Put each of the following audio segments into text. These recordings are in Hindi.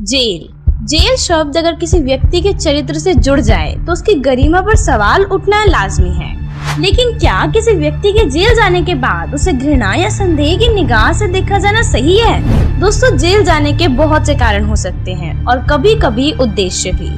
जेल। जेल शब्द अगर किसी व्यक्ति के चरित्र से जुड़ जाए तो उसकी गरिमा पर सवाल उठना लाजमी है। लेकिन क्या किसी व्यक्ति के जेल जाने के बाद उसे घृणा या संदेह की निगाह से देखा जाना सही है? दोस्तों, जेल जाने के बहुत से कारण हो सकते हैं और कभी कभी उद्देश्य भी।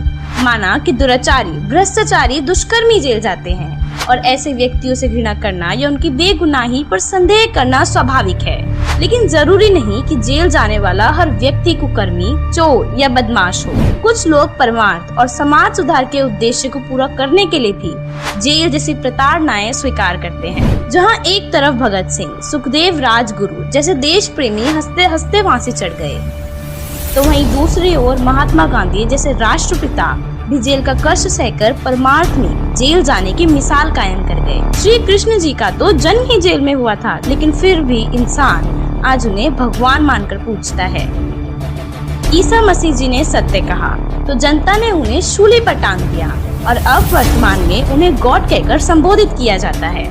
माना कि दुराचारी, भ्रष्टाचारी, दुष्कर्मी जेल जाते हैं और ऐसे व्यक्तियों से घृणा करना या उनकी बेगुनाही पर संदेह करना स्वाभाविक है। लेकिन जरूरी नहीं कि जेल जाने वाला हर व्यक्ति कुकर्मी, चोर या बदमाश हो। कुछ लोग परमार्थ और समाज सुधार के उद्देश्य को पूरा करने के लिए भी जेल जैसी प्रताड़नाएं स्वीकार करते हैं। जहां एक तरफ भगत सिंह, सुखदेव, राजगुरु जैसे देश प्रेमी हंसते हंसते फांसी चढ़ गए, तो वहीं दूसरी ओर महात्मा गांधी जैसे राष्ट्रपिता भी जेल का कष्ट सहकर परमार्थ में जेल जाने की मिसाल कायम कर गए। श्री कृष्ण जी का तो जन्म ही जेल में हुआ था, लेकिन फिर भी इंसान आज उन्हें भगवान मानकर पूजता है। ईसा मसीह जी ने सत्य कहा तो जनता ने उन्हें शूली पर टांग दिया और अब वर्तमान में उन्हें गॉड कहकर संबोधित किया जाता है।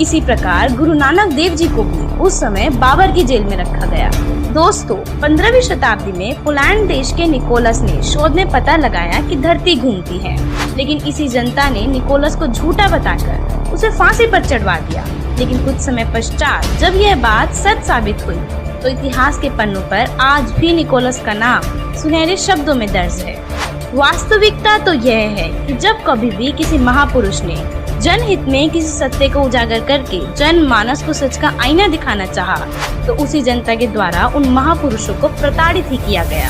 इसी प्रकार गुरु नानक देव जी को भी उस समय बाबर की जेल में रखा गया। दोस्तों, 15वीं शताब्दी में पोलैंड देश के निकोलस ने शोध में पता लगाया कि धरती घूमती है, लेकिन इसी जनता ने निकोलस को झूठा बताकर उसे फांसी पर चढ़वा दिया। लेकिन कुछ समय पश्चात जब यह बात सच साबित हुई तो इतिहास के पन्नों पर आज भी निकोलस का नाम सुनहरे शब्दों में दर्ज है। वास्तविकता तो यह है कि जब कभी भी किसी महापुरुष ने जनहित में किसी सत्य को उजागर करके जनमानस को सच का आईना दिखाना चाहा, तो उसी जनता के द्वारा उन महापुरुषों को प्रताड़ित ही किया गया।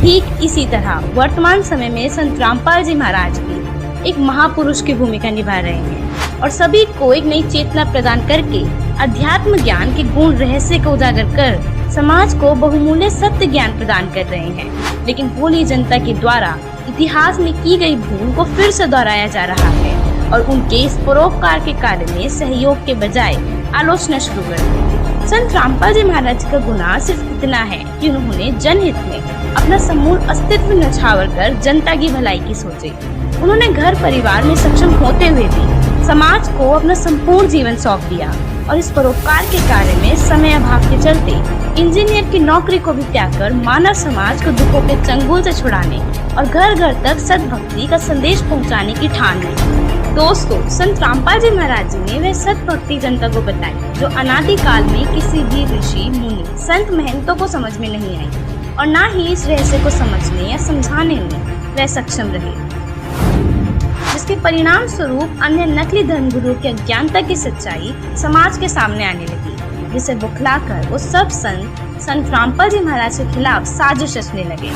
ठीक इसी तरह वर्तमान समय में संत रामपाल जी महाराज भी एक महापुरुष की भूमिका निभा रहे हैं और सभी को एक नई चेतना प्रदान करके अध्यात्म ज्ञान के गुण रहस्य को उजागर कर समाज को बहुमूल्य सत्य ज्ञान प्रदान कर रहे हैं। लेकिन भोली जनता के द्वारा इतिहास में की गई भूल को फिर से दोहराया जा रहा है और उनके इस परोपकार के कार्य में सहयोग के बजाय आलोचना शुरू कर दी। संत रामपाल जी महाराज का गुनाह सिर्फ इतना है कि उन्होंने जनहित में अपना समूल अस्तित्व न्यौछावर कर जनता की भलाई की सोची। उन्होंने घर परिवार में सक्षम होते हुए भी समाज को अपना संपूर्ण जीवन सौंप दिया और इस परोपकार के कार्य में समय अभाव के चलते इंजीनियर की नौकरी को भी त्याग कर मानव समाज को दुखों के चंगुल से छुड़ाने और घर घर तक सद्भक्ति का संदेश पहुंचाने की ठान ली। दोस्तों, संत रामपाल जी महाराज जी ने वह सद्भक्ति जनता को बताई जो अनादि काल में किसी भी ऋषि, मुनि, संत, महंतों को समझ में नहीं आई और न ही इस रहस्य को समझने या समझाने में वह सक्षम रहे, जिसके परिणाम स्वरूप अन्य नकली धर्मगुरुओं की अज्ञानता की सच्चाई समाज के सामने आने लगी, जिसे बुखलाकर वो सब संत रामपाल जी महाराज के खिलाफ साजिश रचने लगे।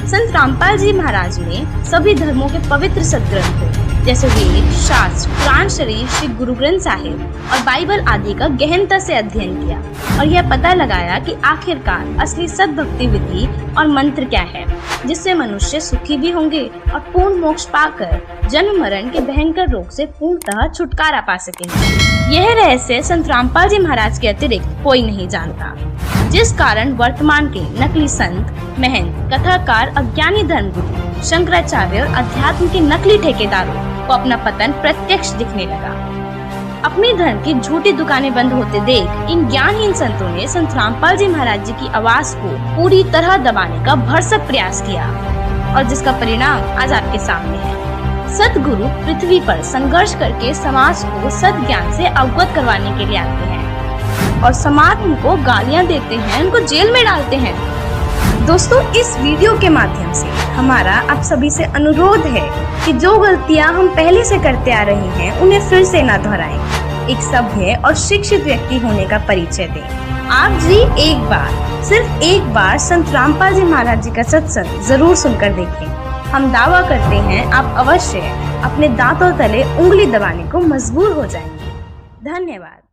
संत रामपाल जी महाराज ने सभी धर्मों के पवित्र सदग्रंथों जैसे वेद, शास्त्र, कुरान शरीफ, श्री गुरु ग्रंथ साहिब और बाइबल आदि का गहनता से अध्ययन किया और यह पता लगाया कि आखिरकार असली सद्भक्ति विधि और मंत्र क्या है, जिससे मनुष्य सुखी भी होंगे और पूर्ण मोक्ष पाकर जन्म मरण के भयंकर रोग से पूर्णतः छुटकारा पा सकेंगे। यह रहस्य संत रामपाल जी महाराज के अतिरिक्त कोई नहीं जानता, जिस कारण वर्तमान के नकली संत, महंत, कथाकार, अज्ञानी धर्मगुरु, शंकराचार्य और अध्यात्म के नकली ठेकेदारों को अपना पतन प्रत्यक्ष दिखने लगा। अपने धर्म की झूठी दुकानें बंद होते देख इन ज्ञानहीन संतों ने संत रामपाल जी महाराज जी की आवाज को पूरी तरह दबाने का भरसक प्रयास किया और जिसका परिणाम आज आपके सामने है। सतगुरु पृथ्वी पर संघर्ष करके समाज को सत ज्ञान से अवगत करवाने के लिए आते हैं और समाज उनको गालियां देते हैं, उनको जेल में डालते हैं। दोस्तों, इस वीडियो के माध्यम से हमारा आप सभी से अनुरोध है कि जो गलतियां हम पहले से करते आ रहे हैं उन्हें फिर से न दोहराएं। एक सभ्य और शिक्षित व्यक्ति होने का परिचय दें। आप भी सिर्फ एक बार संत रामपाल जी महाराज जी का सत्संग जरूर सुनकर देखें। हम दावा करते हैं आप अवश्य अपने दांतों तले उंगली दबाने को मजबूर हो जाएंगे। धन्यवाद।